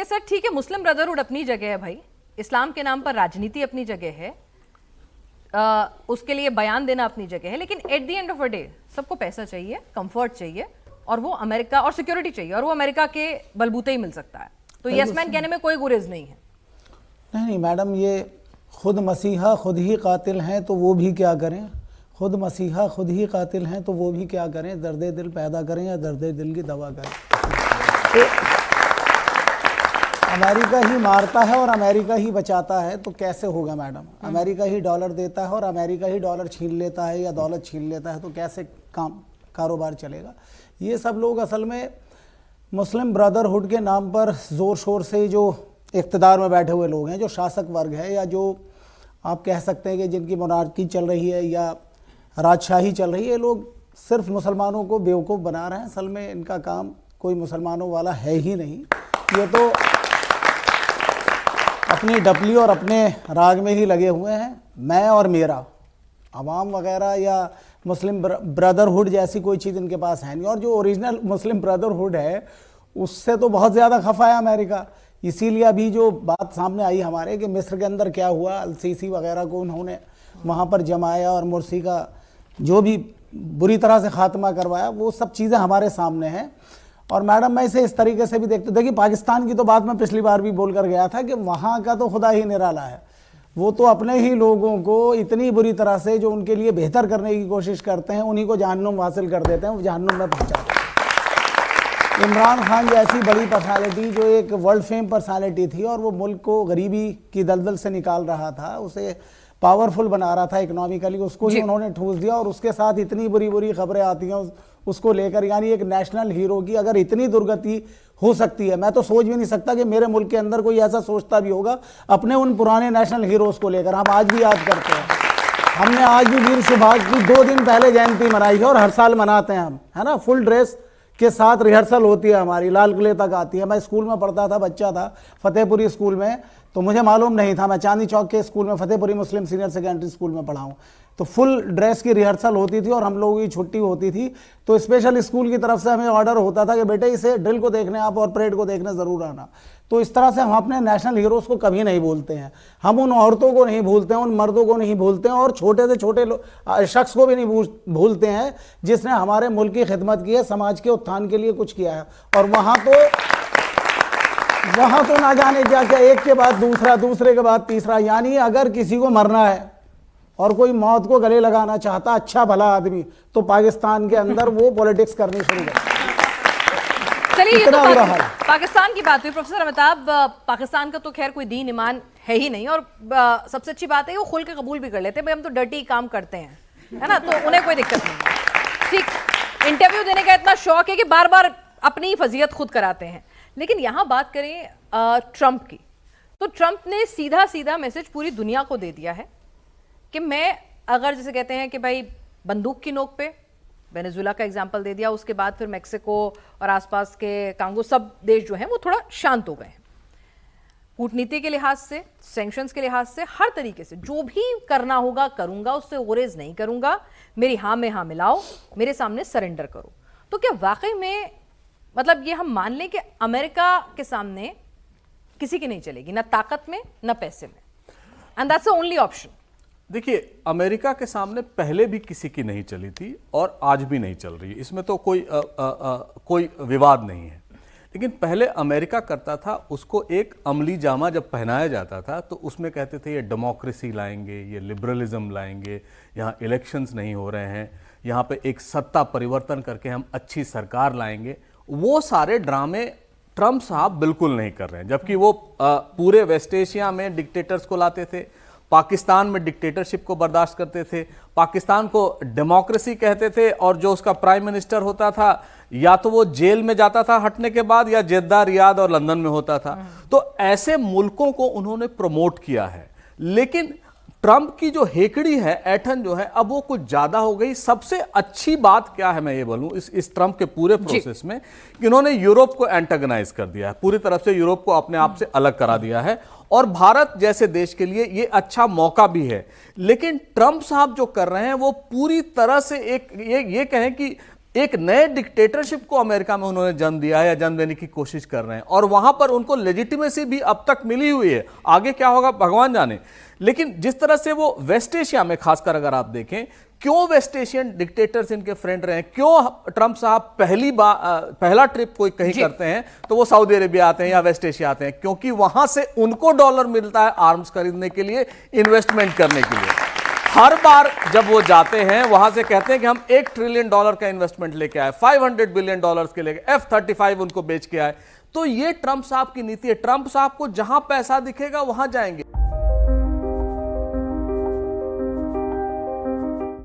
Sir ठीक है, मुस्लिम brotherhood अपनी जगह है भाई, इस्लाम के नाम पर राजनीति अपनी जगह है, उसके लिए बयान देना अपनी जगह है, लेकिन at the end of a day सबको पैसा चाहिए, कंफर्ट चाहिए, और वो अमेरिका और सिक्योरिटी चाहिए, और वो अमेरिका के बलबूते ही मिल सकता है। तो यस मैन कहने में कोई गुरेज नहीं है। नहीं मैडम, ये खुद मसीहा खुद ही कातिल हैं तो वो भी क्या करें, खुद मसीहा खुद ही कातिल हैं तो वो भी क्या करें, दर्द दिल पैदा करें या दर्द दिल की दवा करें। तो अमेरिका ही मारता है और अमेरिका ही बचाता है, तो कैसे होगा मैडम? अमेरिका ही डॉलर देता है और अमेरिका ही डॉलर छीन लेता है या दौलत छीन लेता है, तो कैसे कारोबार चलेगा? ये सब लोग असल में मुस्लिम ब्रदरहुड के नाम पर ज़ोर शोर से जो इक़्तिदार में बैठे हुए लोग हैं, जो शासक वर्ग है, या जो आप कह सकते हैं कि जिनकी मोनार्की चल रही है या राजशाही चल रही है, ये लोग सिर्फ मुसलमानों को बेवकूफ़ बना रहे हैं। असल में इनका काम कोई मुसलमानों वाला है ही नहीं। ये तो अपनी डपली और अपने राग में ही लगे हुए हैं। मैं और मेरा, अवाम वगैरह या मुस्लिम ब्रदरहुड जैसी कोई चीज़ इनके पास है नहीं। और जो ओरिजिनल मुस्लिम ब्रदरहुड है उससे तो बहुत ज़्यादा खफा है अमेरिका। इसीलिए अभी जो बात सामने आई हमारे कि मिस्र के अंदर क्या हुआ, अल-सीसी वगैरह को उन्होंने वहाँ पर जमाया और मुर्सी का जो भी बुरी तरह से खात्मा करवाया, वो सब चीज़ें हमारे सामने हैं। और मैडम मैं इसे इस तरीके से भी देखती हूँ, देखिए पाकिस्तान की तो बात मैं पिछली बार भी बोल कर गया था कि वहाँ का तो खुदा ही निराला है। वो तो अपने ही लोगों को इतनी बुरी तरह से जो उनके लिए बेहतर करने की कोशिश करते हैं, उन्हीं को जहन्नुम हासिल कर देते हैं, वो जहन्नुम में पहुँचा देते हैं। इमरान खान जैसी बड़ी पर्सनालिटी जो एक वर्ल्ड फेम पर्सनालिटी थी और वो मुल्क को गरीबी की दलदल से निकाल रहा था, उसे पावरफुल बना रहा था इकोनॉमिकली, उसको ही उन्होंने ठूस दिया। और उसके साथ इतनी बुरी बुरी खबरें आती हैं उसको लेकर, यानी एक नेशनल हीरो की अगर इतनी दुर्गति हो सकती है, मैं तो सोच भी नहीं सकता कि मेरे मुल्क के अंदर कोई ऐसा सोचता भी होगा अपने उन पुराने नेशनल हीरोज़ को लेकर। हम आज भी याद करते हैं, हमने आज भी वीर सुभाष की 2 दिन पहले जयंती मनाई है और हर साल मनाते हैं हम, है ना। फुल ड्रेस के साथ रिहर्सल होती है हमारी, लाल किले तक आती है। मैं स्कूल में पढ़ता था, बच्चा था, फतेहपुरी स्कूल में, तो मुझे मालूम नहीं था, मैं चांदी चौक के स्कूल में, फतेहपुरी मुस्लिम सीनियर सेकेंडरी स्कूल में पढ़ा हूँ, तो फुल ड्रेस की रिहर्सल होती थी और हम लोगों की छुट्टी होती थी, तो स्पेशल स्कूल की तरफ से हमें ऑर्डर होता था कि बेटे इसे ड्रिल को देखने आप और परेड को देखने ज़रूर आना। तो इस तरह से हम अपने नेशनल हीरोज़ को कभी नहीं भूलते हैं। हम उन औरतों को नहीं भूलते हैं, उन मर्दों को नहीं भूलते हैं, और छोटे से छोटे शख्स को भी नहीं भूलते हैं जिसने हमारे मुल्क की खिदमत की है, समाज के उत्थान के लिए कुछ किया है। और वहाँ तो ना जाने क्या क्या, एक के बाद दूसरा, दूसरे के बाद तीसरा। यानी अगर किसी को मरना है और कोई मौत को गले लगाना चाहता, अच्छा भला आदमी, तो पाकिस्तान के अंदर वो पॉलिटिक्स करनी शुरू कर। चलिए, ये तो पाकिस्तान की बात हुई। प्रोफेसर अमिताभ, पाकिस्तान का तो खैर कोई दीन ईमान है ही नहीं, और सबसे अच्छी बात है वो खुल के कबूल भी कर लेते हैं, भाई हम तो डर्टी काम करते हैं, है ना, तो उन्हें कोई दिक्कत नहीं। ठीक, इंटरव्यू देने का इतना शौक है कि बार बार अपनी फजीयत खुद कराते हैं। लेकिन यहाँ बात करें ट्रंप की, तो ट्रंप ने सीधा सीधा मैसेज पूरी दुनिया को दे दिया है कि मैं, अगर जैसे कहते हैं कि भाई बंदूक की नोक पे, वेनेजुएला का एग्जाम्पल दे दिया, उसके बाद फिर मेक्सिको और आसपास के कांगो, सब देश जो हैं वो थोड़ा शांत हो गए हैं। कूटनीति के लिहाज से, सैंक्शंस के लिहाज से, हर तरीके से जो भी करना होगा करूंगा, उससे गुरेज नहीं करूंगा, मेरी हाँ में हाँ मिलाओ, मेरे सामने सरेंडर करो। तो क्या वाकई में मतलब ये हम मान लें कि अमेरिका के सामने किसी की नहीं चलेगी, ना ताकत में ना पैसे में, and that's the only option? देखिए, अमेरिका के सामने पहले भी किसी की नहीं चली थी और आज भी नहीं चल रही है, इसमें तो कोई विवाद नहीं है। लेकिन पहले अमेरिका करता था, उसको एक अमली जामा जब पहनाया जाता था तो उसमें कहते थे ये डेमोक्रेसी लाएंगे, ये लिबरलिज्म लाएंगे, यहाँ इलेक्शंस नहीं हो रहे हैं, यहाँ पे एक सत्ता परिवर्तन करके हम अच्छी सरकार लाएंगे। वो सारे ड्रामे ट्रंप साहब बिल्कुल नहीं कर रहे हैं। जबकि वो पूरे वेस्ट एशिया में डिक्टेटर्स को लाते थे, पाकिस्तान में डिक्टेटरशिप को बर्दाश्त करते थे, पाकिस्तान को डेमोक्रेसी कहते थे, और जो उसका प्राइम मिनिस्टर होता था या तो वो जेल में जाता था हटने के बाद, या जेद्दा, रियाद और लंदन में होता था। तो ऐसे मुल्कों को उन्होंने प्रमोट किया है। लेकिन ट्रंप की जो हेकड़ी है, ऐठन जो है, अब वो कुछ ज्यादा हो गई। सबसे अच्छी बात क्या है मैं ये बोलूं इस ट्रंप के पूरे प्रोसेस में, कि उन्होंने यूरोप को एंटागनाइज कर दिया है, पूरी तरफ से यूरोप को अपने आप से अलग करा दिया है, और भारत जैसे देश के लिए ये अच्छा मौका भी है। लेकिन ट्रंप साहब जो कर रहे हैं वो पूरी तरह से एक ये कहें कि एक नए डिक्टेटरशिप को अमेरिका में उन्होंने जन्म दिया है या जन्म देने की कोशिश कर रहे हैं, और वहां पर उनको लेजिटिमेसी भी अब तक मिली हुई है। आगे क्या होगा भगवान जाने। लेकिन जिस तरह से वो वेस्ट एशिया में खासकर अगर आप देखें, क्यों वेस्ट एशियन डिक्टेटर्स इनके फ्रेंड रहे, क्यों ट्रंप साहब पहला ट्रिप कोई कहीं करते हैं तो वो सऊदी अरेबिया आते हैं या वेस्ट एशिया आते हैं, क्योंकि वहां से उनको डॉलर मिलता है आर्म्स खरीदने के लिए, इन्वेस्टमेंट करने के लिए। हर बार जब वो जाते हैं वहां से कहते हैं कि हम $1 ट्रिलियन का इन्वेस्टमेंट लेके आए, $500 बिलियन के लेके, F-35 उनको बेच के आए। तो ये ट्रंप साहब की नीति है। ट्रंप साहब को जहां पैसा दिखेगा वहां जाएंगे।